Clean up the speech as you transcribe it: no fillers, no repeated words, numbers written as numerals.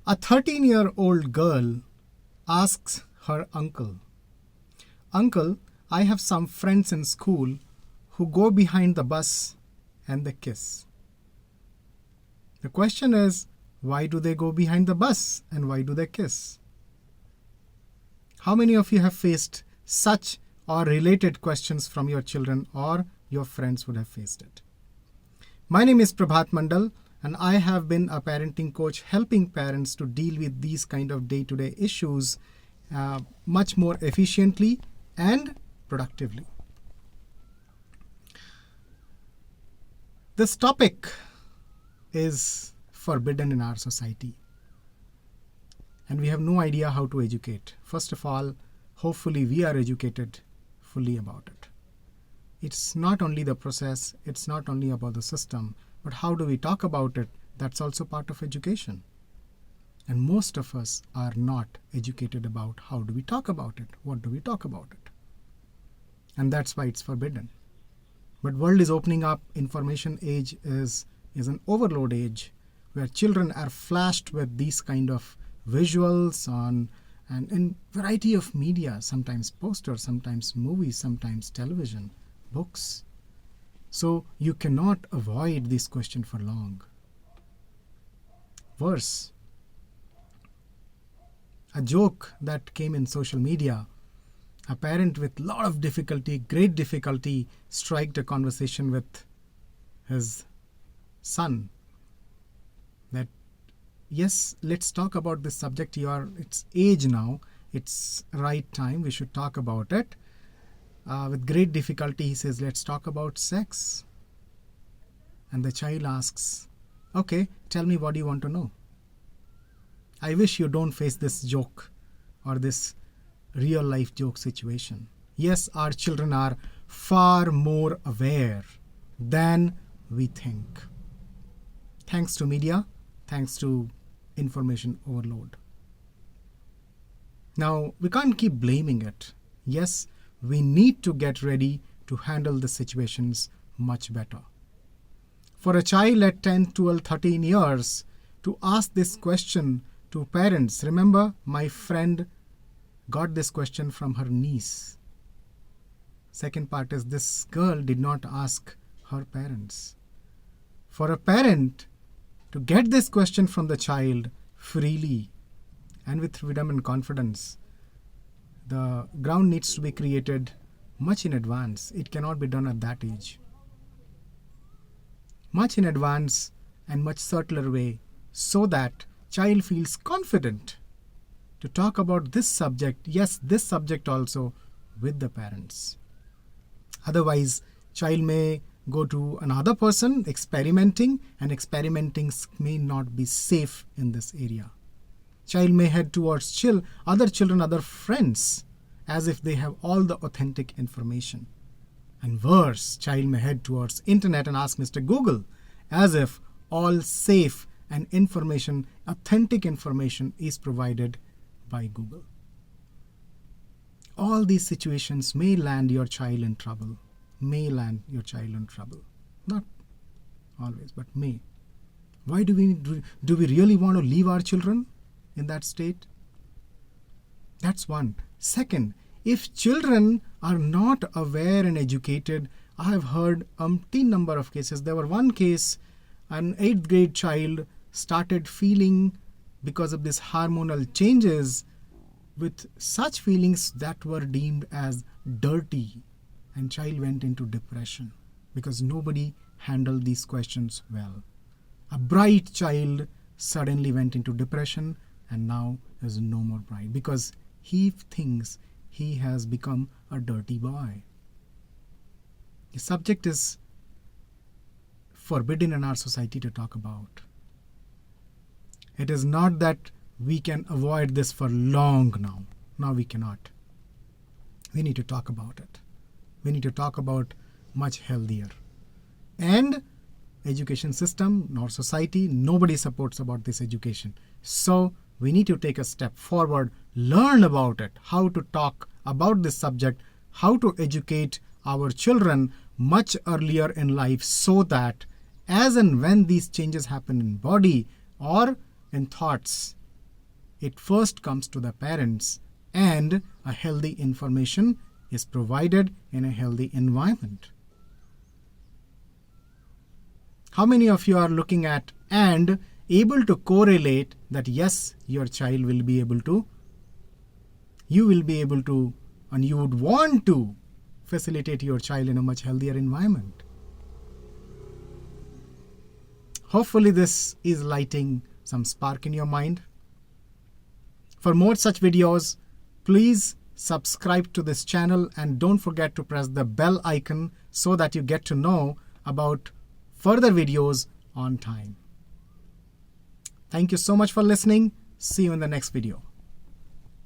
A 13-year-old girl asks her uncle, "Uncle, I have some friends in school who go behind the bus and they kiss." The question is, why do they go behind the bus and why do they kiss? How many of you have faced such or related questions from your children, or your friends would have faced it? My name is Prabhat Mandal, and I have been a parenting coach helping parents to deal with these kind of day-to-day issues much more efficiently and productively. This topic is forbidden in our society, and we have no idea how to educate. First of all, hopefully we are educated fully about it. It's not only the process, it's not only about the system, but how do we talk about it? That's also part of education. And most of us are not educated about how do we talk about it, what do we talk about it. And that's why it's forbidden. But world is opening up. Information age is an overload age where children are flashed with these kind of visuals and in variety of media, sometimes posters, sometimes movies, sometimes television, books. So you cannot avoid this question for long. Worse, a joke that came in social media, a parent with lot of difficulty, great difficulty, striked a conversation with his son that, yes, let's talk about this subject. It's age now. It's right time. We should talk about it. With great difficulty, he says, let's talk about sex. And the child asks, okay, tell me, what do you want to know? I wish you don't face this joke or this real life joke situation. Yes, our children are far more aware than we think. Thanks to media, thanks to information overload. Now, we can't keep blaming it. Yes, we need to get ready to handle the situations much better. For a child at 10, 12, 13 years to ask this question to parents, remember, my friend got this question from her niece. Second part is, this girl did not ask her parents. For a parent to get this question from the child freely and with freedom and confidence, the ground needs to be created much in advance. It cannot be done at that age. Much in advance and much subtler way, so that child feels confident to talk about this subject, yes, this subject also, with the parents. Otherwise, child may go to another person experimenting, and experimenting may not be safe in this area. Child may head towards other children, other friends, as if they have all the authentic information. And worse, child may head towards internet and ask Mr. Google, as if all safe and information, authentic information, is provided by Google. All these situations may land your child in trouble. May land your child in trouble. Not always, but may. Why do we really want to leave our children in that state? That's one. Second, if children are not aware and educated, I have heard umpteen number of cases. There were one case, an 8th grade child started feeling, because of these hormonal changes, with such feelings that were deemed as dirty, and child went into depression because nobody handled these questions well. A bright child suddenly went into depression and now is no more bright because he thinks he has become a dirty boy. The subject is forbidden in our society to talk about. It is not that we can avoid this for long now. Now we cannot. We need to talk about it. We need to talk about much healthier. And education system, nor society, nobody supports about this education. So we need to take a step forward, learn about it, how to talk about this subject, how to educate our children much earlier in life, so that as and when these changes happen in body or in thoughts, it first comes to the parents, and a healthy information is provided in a healthy environment. How many of you are looking at and able to correlate that yes, your child will be able to, you will be able to, and you would want to facilitate your child in a much healthier environment? Hopefully this is lighting some spark in your mind. For more such videos, please subscribe to this channel and don't forget to press the bell icon so that you get to know about further videos on time. Thank you so much for listening. See you in the next video.